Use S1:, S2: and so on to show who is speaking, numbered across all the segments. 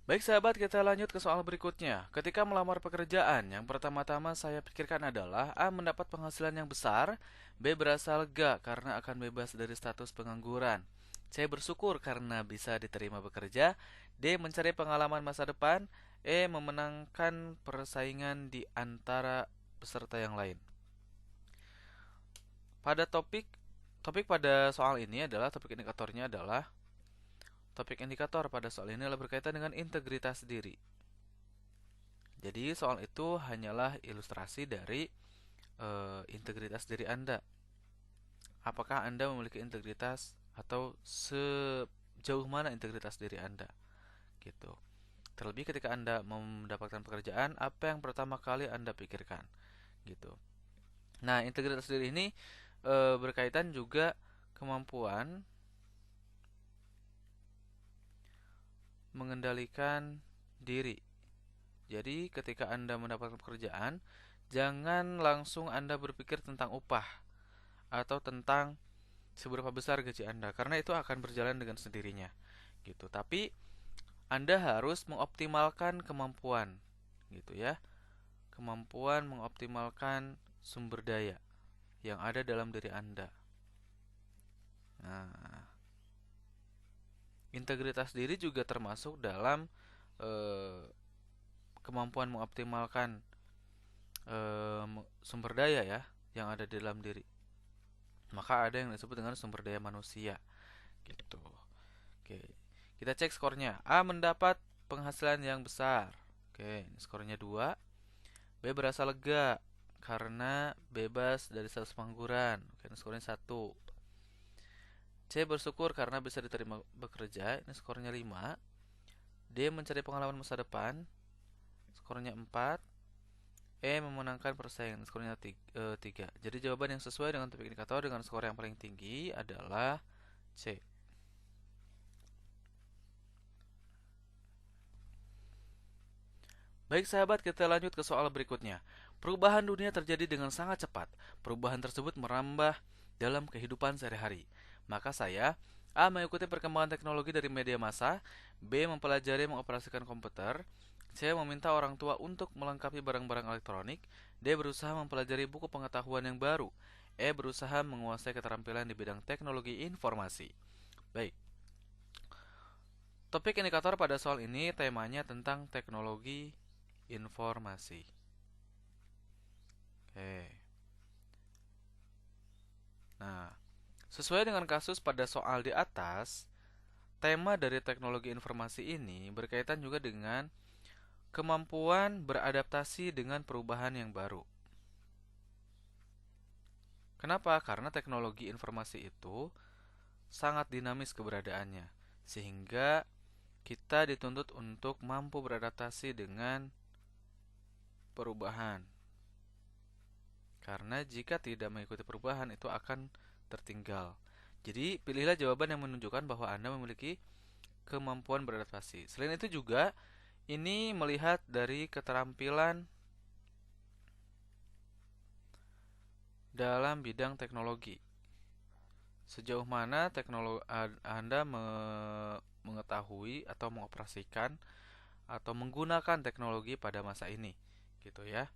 S1: Baik sahabat, kita lanjut ke soal berikutnya. Ketika melamar pekerjaan, yang pertama-tama saya pikirkan adalah A. Mendapat penghasilan yang besar, B. Berasa lega karena akan bebas dari status pengangguran, C. Bersyukur karena bisa diterima bekerja, D. Mencari pengalaman masa depan, E. Memenangkan persaingan di antara peserta yang lain. Pada topik pada soal ini adalah topik indikatornya adalah topik indikator pada soal ini adalah berkaitan dengan integritas diri. Jadi soal itu hanyalah ilustrasi dari integritas diri Anda. Apakah Anda memiliki integritas atau sejauh mana integritas diri Anda? Gitu. Terlebih ketika Anda mendapatkan pekerjaan, apa yang pertama kali Anda pikirkan? Gitu. Nah, integritas diri ini berkaitan juga kemampuan mengendalikan diri. Jadi, ketika Anda mendapatkan pekerjaan, jangan langsung Anda berpikir tentang upah atau tentang seberapa besar gaji Anda, karena itu akan berjalan dengan sendirinya. Gitu. Tapi Anda harus mengoptimalkan kemampuan, gitu ya. Kemampuan mengoptimalkan sumber daya yang ada dalam diri Anda. Nah, integritas diri juga termasuk dalam eh, kemampuan mengoptimalkan sumber daya ya yang ada di dalam diri. Maka ada yang disebut dengan sumber daya manusia gitu. Oke. Kita cek skornya. A mendapat penghasilan yang besar. Oke, ini skornya 2. B berasa lega karena bebas dari status pengangguran. Oke, ini skornya 1. C bersyukur karena bisa diterima bekerja. Ini skornya 5. D mencari pengalaman masa depan. Skornya 4. E memenangkan persaingan. Skornya 3. Jadi jawaban yang sesuai dengan topik indikator dengan skor yang paling tinggi adalah C. Baik sahabat, kita lanjut ke soal berikutnya. Perubahan dunia terjadi dengan sangat cepat. Perubahan tersebut merambah dalam kehidupan sehari-hari. Maka saya A. Mengikuti perkembangan teknologi dari media massa, B. Mempelajari mengoperasikan komputer, C. Meminta orang tua untuk melengkapi barang-barang elektronik, D. Berusaha mempelajari buku pengetahuan yang baru, E. Berusaha menguasai keterampilan di bidang teknologi informasi. Baik, topik indikator pada soal ini temanya tentang teknologi informasi. Oke. Nah, sesuai dengan kasus pada soal di atas, tema dari teknologi informasi ini berkaitan juga dengan kemampuan beradaptasi dengan perubahan yang baru. Kenapa? Karena teknologi informasi itu sangat dinamis keberadaannya, sehingga kita dituntut untuk mampu beradaptasi dengan perubahan. Karena jika tidak mengikuti perubahan itu akan tertinggal. Jadi, pilihlah jawaban yang menunjukkan bahwa Anda memiliki kemampuan beradaptasi. Selain itu juga, ini melihat dari keterampilan dalam bidang teknologi. Sejauh mana teknologi Anda mengetahui atau mengoperasikan atau menggunakan teknologi pada masa ini, gitu ya.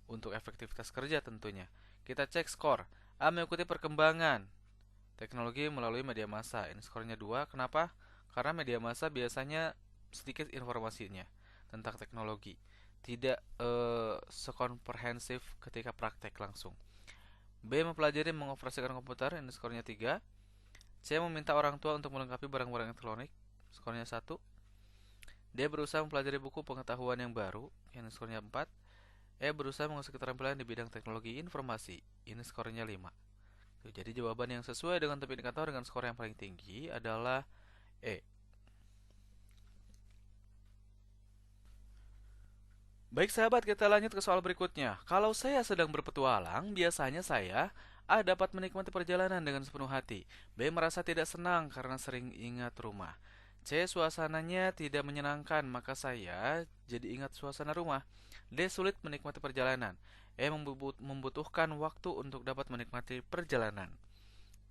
S1: Untuk efektivitas kerja tentunya. Kita cek skor. A mengikuti perkembangan teknologi melalui media massa. Ini skornya 2. Kenapa? Karena media massa biasanya sedikit informasinya tentang teknologi. Tidak sekomprehensif ketika praktek langsung. B mempelajari mengoperasikan komputer. Ini skornya 3. C meminta orang tua untuk melengkapi barang-barang elektronik. Skornya 1. D berusaha mempelajari buku pengetahuan yang baru. Ini skornya 4. E berusaha menguasai keterampilan di bidang teknologi informasi. Ini skornya 5. Jadi jawaban yang sesuai dengan topik indikator dengan skor yang paling tinggi adalah E. Baik sahabat, kita lanjut ke soal berikutnya. Kalau saya sedang berpetualang, biasanya saya A. Dapat menikmati perjalanan dengan sepenuh hati, B. Merasa tidak senang karena sering ingat rumah, C. Suasananya tidak menyenangkan, maka saya jadi ingat suasana rumah, D. Sulit menikmati perjalanan, E. Membutuhkan waktu untuk dapat menikmati perjalanan.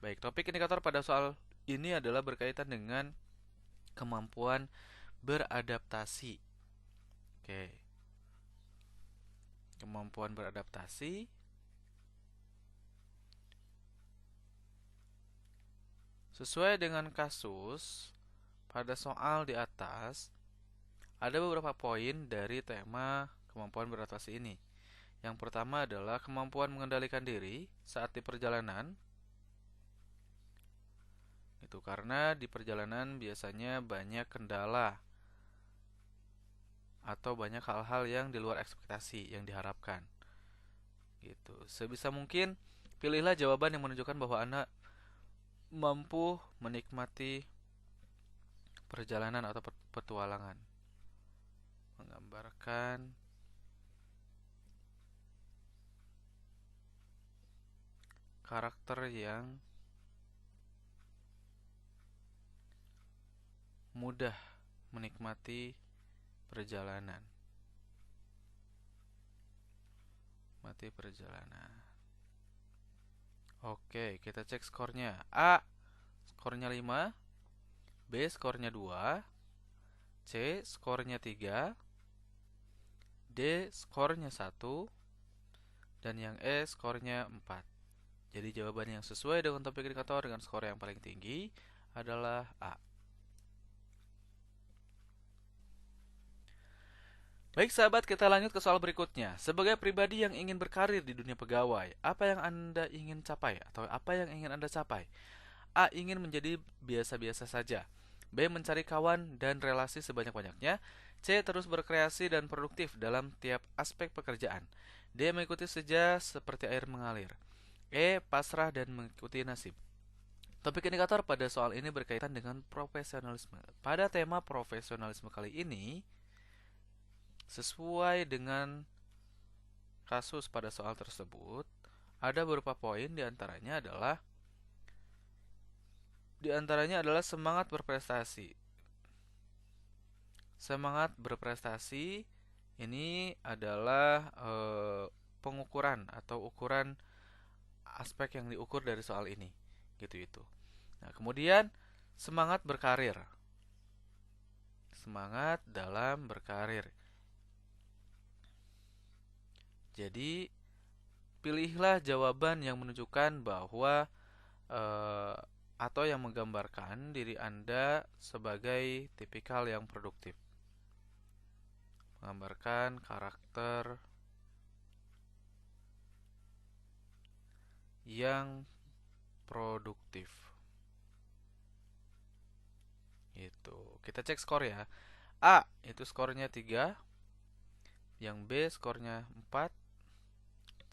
S1: Baik, topik indikator pada soal ini adalah berkaitan dengan kemampuan beradaptasi. Oke. Kemampuan beradaptasi. Sesuai dengan kasus pada soal di atas, ada beberapa poin dari tema kemampuan beradaptasi ini. Yang pertama adalah kemampuan mengendalikan diri saat di perjalanan. Itu karena di perjalanan biasanya banyak kendala atau banyak hal-hal yang di luar ekspektasi yang diharapkan. Gitu. Sebisa mungkin pilihlah jawaban yang menunjukkan bahwa Anda mampu menikmati perjalanan atau petualangan. Menggambarkan karakter yang mudah menikmati perjalanan. Mati perjalanan. Oke, kita cek skornya. A skornya 5, B skornya 2, C skornya 3, D skornya 1, dan yang E skornya 4. Jadi jawaban yang sesuai dengan topik indikator dengan skor yang paling tinggi adalah A. Baik sahabat, kita lanjut ke soal berikutnya. Sebagai pribadi yang ingin berkarir di dunia pegawai, apa yang Anda ingin capai atau apa yang ingin Anda capai? A. Ingin menjadi biasa-biasa saja. B. Mencari kawan dan relasi sebanyak-banyaknya. C. Terus berkreasi dan produktif dalam tiap aspek pekerjaan. D. Mengikuti saja seperti air mengalir. E. Pasrah dan mengikuti nasib. Topik indikator pada soal ini berkaitan dengan profesionalisme. Pada tema profesionalisme kali ini, sesuai dengan kasus pada soal tersebut, ada beberapa poin diantaranya adalah semangat berprestasi. Semangat berprestasi ini adalah pengukuran atau ukuran aspek yang diukur dari soal ini. Gitu itu. Nah, kemudian semangat berkarir. Semangat dalam berkarir. Jadi, pilihlah jawaban yang menunjukkan bahwa atau yang menggambarkan diri Anda sebagai tipikal yang produktif. Menggambarkan karakter yang produktif. Itu. Kita cek skor ya. A itu skornya 3, yang B skornya 4,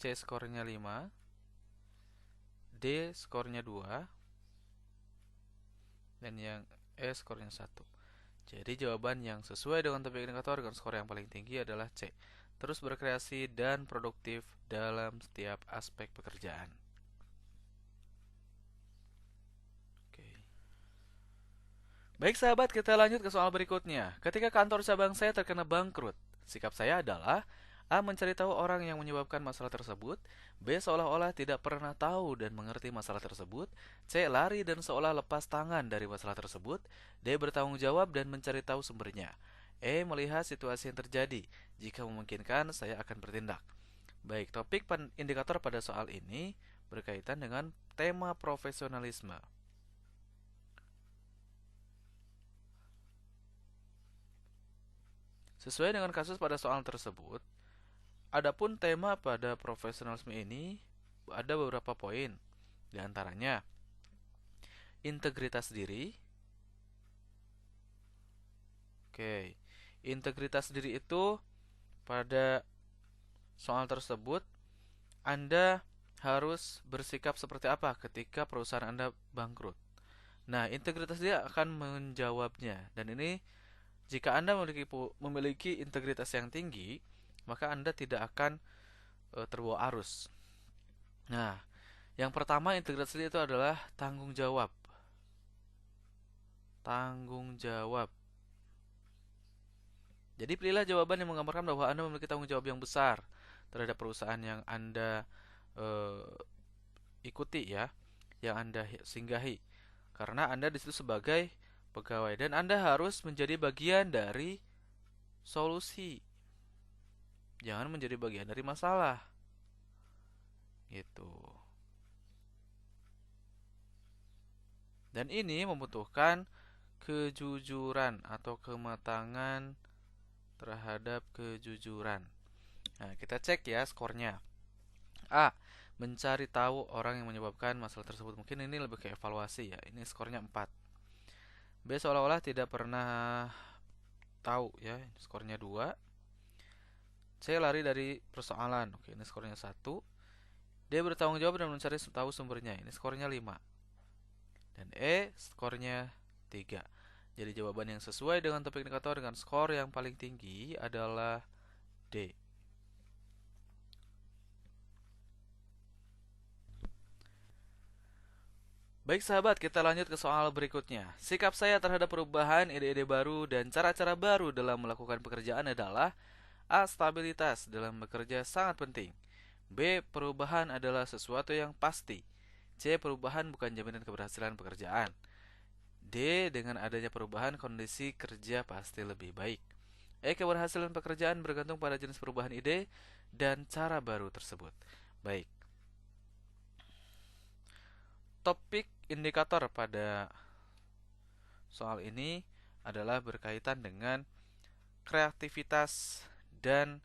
S1: C skornya 5, D skornya 2, dan yang E skornya 1. Jadi jawaban yang sesuai dengan topik indikator dengan skor yang paling tinggi adalah C. Terus berkreasi dan produktif dalam setiap aspek pekerjaan. Oke. Baik sahabat, kita lanjut ke soal berikutnya. Ketika kantor cabang saya terkena bangkrut, sikap saya adalah A. Mencari tahu orang yang menyebabkan masalah tersebut. B. Seolah-olah tidak pernah tahu dan mengerti masalah tersebut. C. Lari dan seolah lepas tangan dari masalah tersebut. D. Bertanggung jawab dan mencari tahu sumbernya. E. Melihat situasi yang terjadi. Jika memungkinkan, saya akan bertindak. Baik, topik indikator pada soal ini berkaitan dengan tema profesionalisme. Sesuai dengan kasus pada soal tersebut, adapun tema pada profesionalisme ini ada beberapa poin. Di antaranya integritas diri. Oke. Integritas diri itu pada soal tersebut Anda harus bersikap seperti apa ketika perusahaan Anda bangkrut. Nah, integritas dia akan menjawabnya. Dan ini jika Anda memiliki integritas yang tinggi, maka Anda tidak akan terbawa arus. Nah, yang pertama integritas itu adalah tanggung jawab. Tanggung jawab. Jadi pilihlah jawaban yang menggambarkan bahwa Anda memiliki tanggung jawab yang besar terhadap perusahaan yang Anda ikuti ya, yang Anda singgahi. Karena Anda di situ sebagai pegawai dan Anda harus menjadi bagian dari solusi. Jangan menjadi bagian dari masalah. Gitu. Dan ini membutuhkan kejujuran atau kematangan terhadap kejujuran. Nah, kita cek ya skornya. A. Mencari tahu orang yang menyebabkan masalah tersebut. Mungkin ini lebih ke evaluasi ya. Ini skornya 4. B. Seolah-olah tidak pernah tahu ya. Skornya 2. C. Lari dari persoalan. Oke, ini skornya 1. D. Bertanggung jawab dan mencari tahu sumbernya. Ini skornya 5. Dan E. Skornya 3. Jadi jawaban yang sesuai dengan topik indikator dengan skor yang paling tinggi adalah D. Baik sahabat, kita lanjut ke soal berikutnya. Sikap saya terhadap perubahan, ide-ide baru, dan cara-cara baru dalam melakukan pekerjaan adalah A. Stabilitas dalam bekerja sangat penting. B. Perubahan adalah sesuatu yang pasti. C. Perubahan bukan jaminan keberhasilan pekerjaan. D. Dengan adanya perubahan, kondisi kerja pasti lebih baik. E. Keberhasilan pekerjaan bergantung pada jenis perubahan ide dan cara baru tersebut. Baik, topik indikator pada soal ini adalah berkaitan dengan kreativitas dan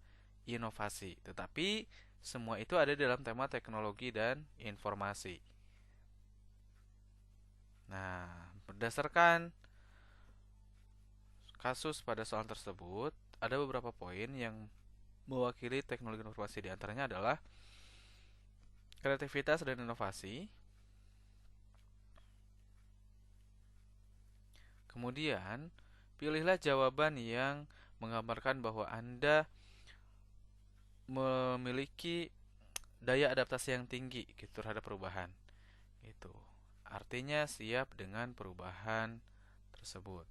S1: inovasi. Tetapi semua itu ada dalam tema teknologi dan informasi. Nah, berdasarkan kasus pada soal tersebut, ada beberapa poin yang mewakili teknologi informasi. Di antaranya adalah kreativitas dan inovasi. Kemudian, pilihlah jawaban yang menggambarkan bahwa Anda memiliki daya adaptasi yang tinggi gitu terhadap perubahan. Itu artinya siap dengan perubahan tersebut.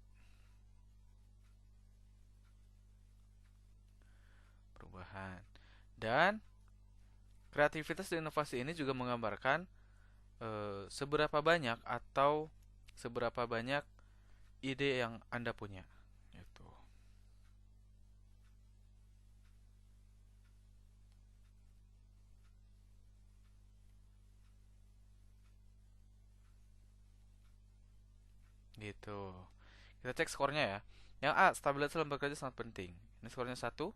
S1: Perubahan. Dan kreativitas dan inovasi ini juga menggambarkan seberapa banyak atau seberapa banyak ide yang Anda punya. Gitu. Gitu. Kita cek skornya ya. Yang A, stabilitas dalam bekerja sangat penting. Ini skornya 1.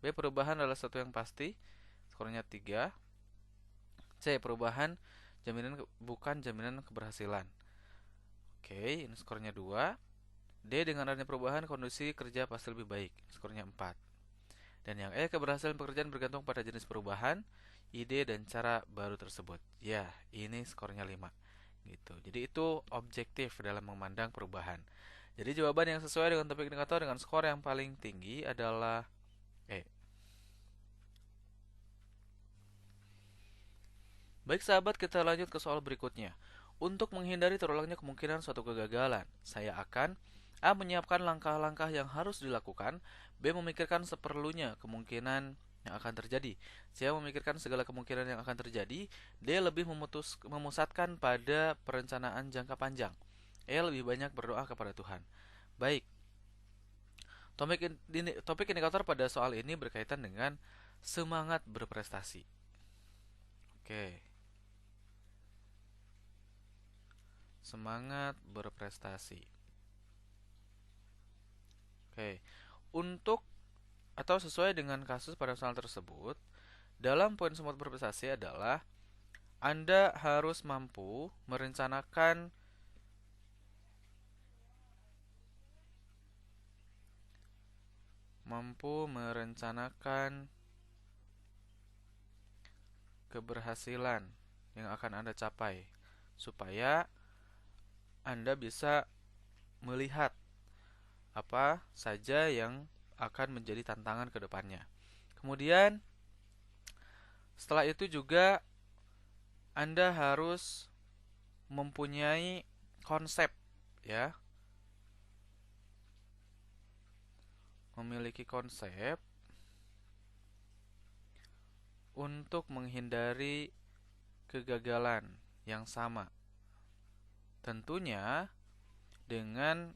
S1: B, perubahan adalah sesuatu yang pasti. Skornya 3. C, perubahan bukan jaminan keberhasilan. Oke, ini skornya 2. D, dengan adanya perubahan, kondisi kerja pasti lebih baik. Skornya 4. Dan yang E, keberhasilan pekerjaan bergantung pada jenis perubahan, ide, dan cara baru tersebut. Ya, ini skornya 5. Gitu. Jadi itu objektif dalam memandang perubahan. Jadi jawaban yang sesuai dengan topik indikator dengan skor yang paling tinggi adalah E. Baik sahabat, kita lanjut ke soal berikutnya. Untuk menghindari terulangnya kemungkinan suatu kegagalan, saya akan A. Menyiapkan langkah-langkah yang harus dilakukan. B. Memikirkan seperlunya kemungkinan yang akan terjadi. C. Memikirkan segala kemungkinan yang akan terjadi. D. Lebih memusatkan pada perencanaan jangka panjang. E. Lebih banyak berdoa kepada Tuhan. Baik, topik indikator pada soal ini berkaitan dengan semangat berprestasi. Oke, semangat berprestasi. Oke, untuk atau sesuai dengan kasus pada soal tersebut, dalam poin semangat berprestasi adalah Anda harus mampu merencanakan keberhasilan yang akan Anda capai supaya Anda bisa melihat apa saja yang akan menjadi tantangan ke depannya. Kemudian setelah itu juga Anda harus mempunyai konsep ya, memiliki konsep untuk menghindari kegagalan yang sama. Tentunya dengan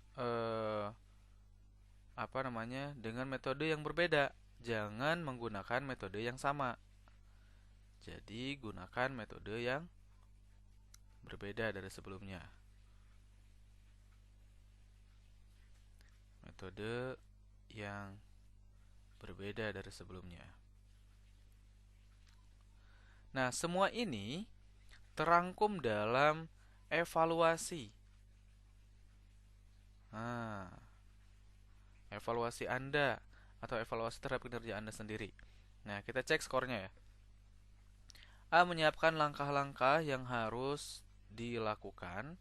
S1: dengan metode yang berbeda. Jangan menggunakan metode yang sama. Jadi gunakan metode yang berbeda dari sebelumnya. Metode yang berbeda dari sebelumnya. Nah, semua ini terangkum dalam evaluasi. Nah, evaluasi Anda atau evaluasi terhadap kinerja Anda sendiri. Nah, kita cek skornya ya. A menyiapkan langkah-langkah yang harus dilakukan.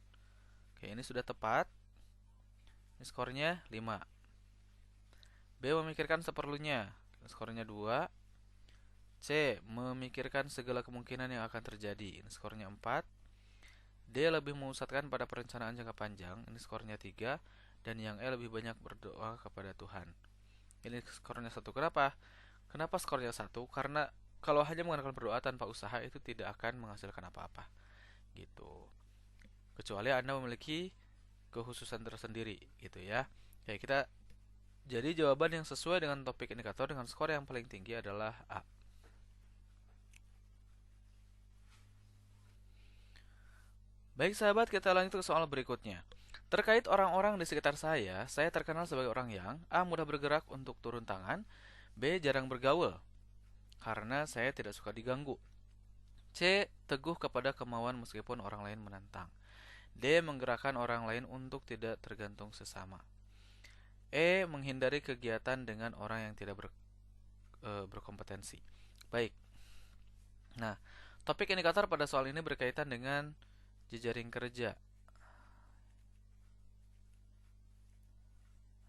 S1: Oke, ini sudah tepat. Ini skornya 5. B memikirkan seperlunya. Skornya 2. C memikirkan segala kemungkinan yang akan terjadi. Ini skornya 4. D lebih memusatkan pada perencanaan jangka panjang. Ini skornya 3. Dan yang E lebih banyak berdoa kepada Tuhan. Ini skornya 1. Kenapa? Kenapa skornya 1? Karena kalau hanya menggunakan berdoa tanpa usaha itu tidak akan menghasilkan apa-apa. Gitu. Kecuali Anda memiliki kekhususan tersendiri gitu ya. Oke, jadi jawaban yang sesuai dengan topik indikator dengan skor yang paling tinggi adalah A. Baik sahabat, kita lanjut ke soal berikutnya. Terkait orang-orang di sekitar saya terkenal sebagai orang yang A. mudah bergerak untuk turun tangan, B. jarang bergaul karena saya tidak suka diganggu, C. teguh kepada kemauan meskipun orang lain menentang, D. menggerakkan orang lain untuk tidak tergantung sesama, E. menghindari kegiatan dengan orang yang tidak berkompetensi. Baik. Nah, topik indikator pada soal ini berkaitan dengan jejaring kerja.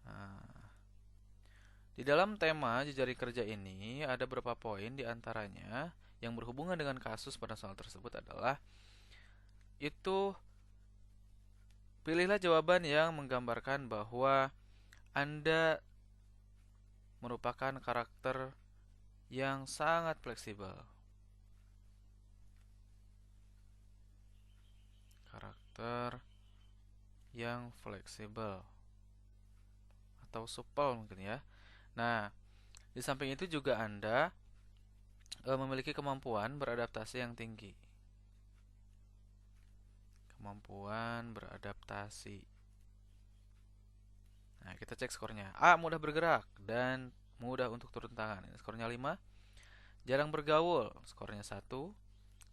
S1: Nah, di dalam tema jejaring kerja ini ada beberapa poin, diantaranya yang berhubungan dengan kasus pada soal tersebut adalah itu pilihlah jawaban yang menggambarkan bahwa Anda merupakan karakter yang sangat fleksibel. Karakter yang fleksibel atau supel mungkin ya. Nah, di samping itu juga Anda memiliki kemampuan beradaptasi yang tinggi. Kemampuan beradaptasi. Nah, kita cek skornya. A. mudah bergerak dan mudah untuk turun tangan. Ini skornya 5. Jarang bergaul. Skornya 1.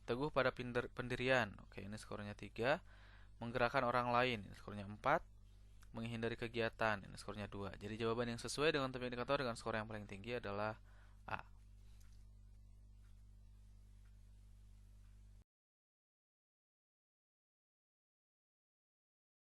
S1: Teguh pada pendirian. Oke, ini skornya 3. Menggerakkan orang lain. Ini skornya 4. Menghindari kegiatan. Ini skornya 2. Jadi jawaban yang sesuai dengan topik indikator dengan skor yang paling tinggi adalah A.